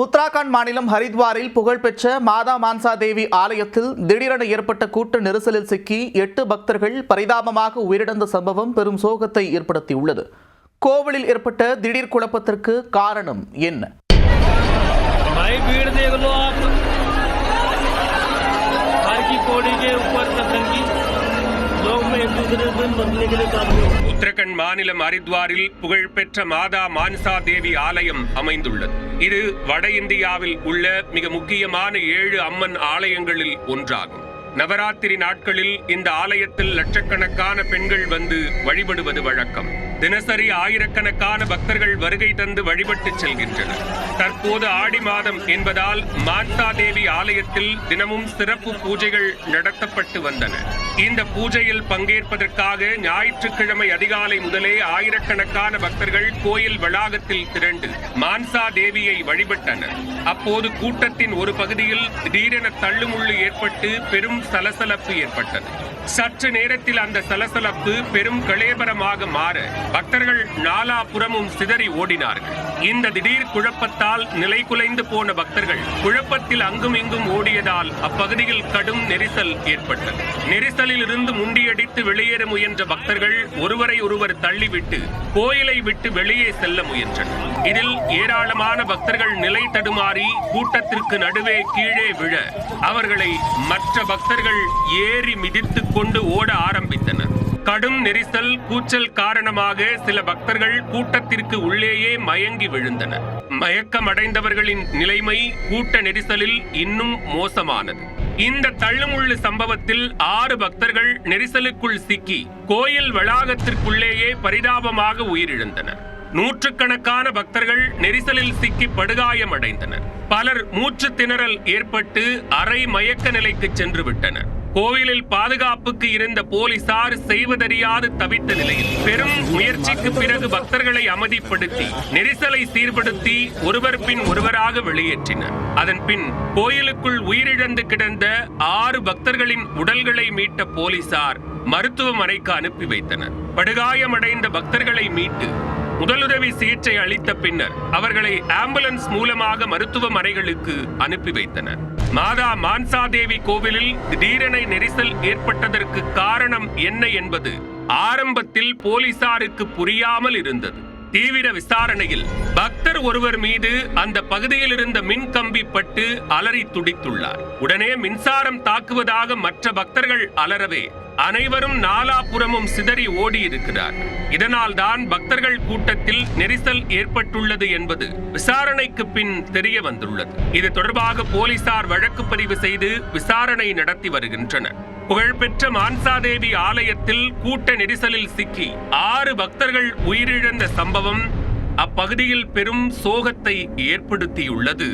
உத்தராகண்ட் மாநிலம் ஹரித்வாரில் புகழ்பெற்ற மாதா மான்சா தேவி ஆலயத்தில் திடீரென ஏற்பட்ட கூட்ட நெரிசலில் சிக்கி 8 பக்தர்கள் பரிதாபமாக உயிரிழந்த சம்பவம் பெரும் சோகத்தை ஏற்படுத்தியுள்ளது. கோவிலில் ஏற்பட்ட திடீர் குழப்பத்திற்கு காரணம் என்ன? உத்தரகண்ட் மாநிலம் ஹரித்வாரில் புகழ்பெற்ற மாதா மான்சா தேவி ஆலயம் அமைந்துள்ளது. இது வட இந்தியாவில் உள்ள மிக முக்கியமான 7 அம்மன் ஆலயங்களில் ஒன்றாகும். நவராத்திரி நாட்களில் இந்த ஆலயத்தில் லட்சக்கணக்கான பெண்கள் வந்து வழிபடுவது வழக்கம். தினசரி ஆயிரக்கணக்கான பக்தர்கள் வருகை தந்து வழிபட்டு செல்கின்றனர். தற்போது ஆடி மாதம் என்பதால் மான்சா தேவி ஆலயத்தில் தினமும் சிறப்பு பூஜைகள் நடத்தப்பட்டு வந்தன. இந்த பூஜையில் பங்கேற்பதற்காக ஞாயிற்றுக்கிழமை அதிகாலை முதலே ஆயிரக்கணக்கான பக்தர்கள் கோயில் வளாகத்தில் திரண்டு மான்சா தேவியை வழிபட்டனர். அப்போது கூட்டத்தின் ஒரு பகுதியில் திடீரென தள்ளுமுள்ளு ஏற்பட்டு பெரும் சலசலப்பு ஏற்பட்டது. சற்று நேரத்தில் அந்த சலசலப்பு பெரும் கலேபரமாக மாற பக்தர்கள் நாலாபுறமும் சிதறி ஓடினார்கள். இந்த திடீர் குழப்பத்தால் நிலை குலைந்து போன பக்தர்கள் குழப்பத்தில் அங்கும் இங்கும் ஓடியதால் அப்பகுதியில் கடும் நெரிசல் ஏற்பட்டது. நெரிசலில் இருந்து முண்டியடித்து வெளியேற முயன்ற பக்தர்கள் ஒருவரை ஒருவர் தள்ளிவிட்டு கோயிலை விட்டு வெளியே செல்ல முயன்றனர். இதில் ஏராளமான பக்தர்கள் நிலை தடுமாறி கூட்டத்திற்கு நடுவே கீழே விழ அவர்களை மற்ற பக்தர்கள் ஏறி மிதித்து கொண்டு ஓட ஆரம்பித்தனர். கடும் நெரிசல் கூச்சல் காரணமாக சில பக்தர்கள் கூட்டத்திற்கு உள்ளேயே மயங்கி விழுந்தனர். மயக்கமடைந்தவர்களின் நிலைமை கூட்ட நெரிசலில் இன்னும் மோசமானது. இந்த தள்ளுமுள்ளு சம்பவத்தில் 6 பக்தர்கள் நெரிசலுக்குள் சிக்கி கோயில் வளாகத்திற்குள்ளேயே பரிதாபமாக உயிரிழந்தனர். நூற்றுக்கணக்கான பக்தர்கள் நெரிசலில் சிக்கி படுகாயமடைந்தனர். பலர் மூச்சு திணறல் ஏற்பட்டு அரை மயக்க நிலைக்கு சென்று விட்டனர். கோவிலில் பாதுகாப்புக்கு இருந்த போலீசார் செய்வதறியாது தவித்த நிலையில் பெரும் முயற்சிக்கு பிறகு பக்தர்களை அமைதிப்படுத்தி நெரிசலை சீர்படுத்தி ஒருவர் பின் ஒருவராக வெளியேற்றினர். அதன் பின் கோயிலுக்குள் உயிரிழந்து கிடந்த 6 பக்தர்களின் உடல்களை மீட்ட போலீசார் மருத்துவமனைக்கு அனுப்பி வைத்தனர். படுகாயமடைந்த பக்தர்களை மீட்டு முதலுதவி சிகிச்சை அளித்த பின்னர் அவர்களை ஆம்புலன்ஸ் மூலமாக மருத்துவமனைகளுக்கு அனுப்பி வைத்தனர். மாதா மான்சா தேவி கோவிலில் திடீரென நெரிசல் ஏற்பட்டதற்கு காரணம் என்ன என்பது ஆரம்பத்தில் போலீசாருக்கு புரியாமல் இருந்தது. தீவிர விசாரணையில் பக்தர் ஒருவர் மீது அந்த பகுதியில் இருந்த மின் கம்பி பட்டு அலறி துடித்துள்ளார். உடனே மின்சாரம் தாக்குவதாக மற்ற பக்தர்கள் அலறவே அனைவரும் நாலாபுறமும் சிதறி ஓடி இருக்கிறார். இதனால் தான் பக்தர்கள் கூட்டத்தில் நெரிசல் ஏற்பட்டுள்ளது என்பது விசாரணைக்கு பின் தெரிய வந்துள்ளது. இது தொடர்பாக போலீசார் வழக்கு பதிவு செய்து விசாரணை நடத்தி வருகின்றனர். புகழ்பெற்ற மான்சா தேவி ஆலயத்தில் கூட்ட நெரிசலில் சிக்கி 6 பக்தர்கள் உயிரிழந்த சம்பவம் அப்பகுதியில் பெரும் சோகத்தை ஏற்படுத்தியுள்ளது.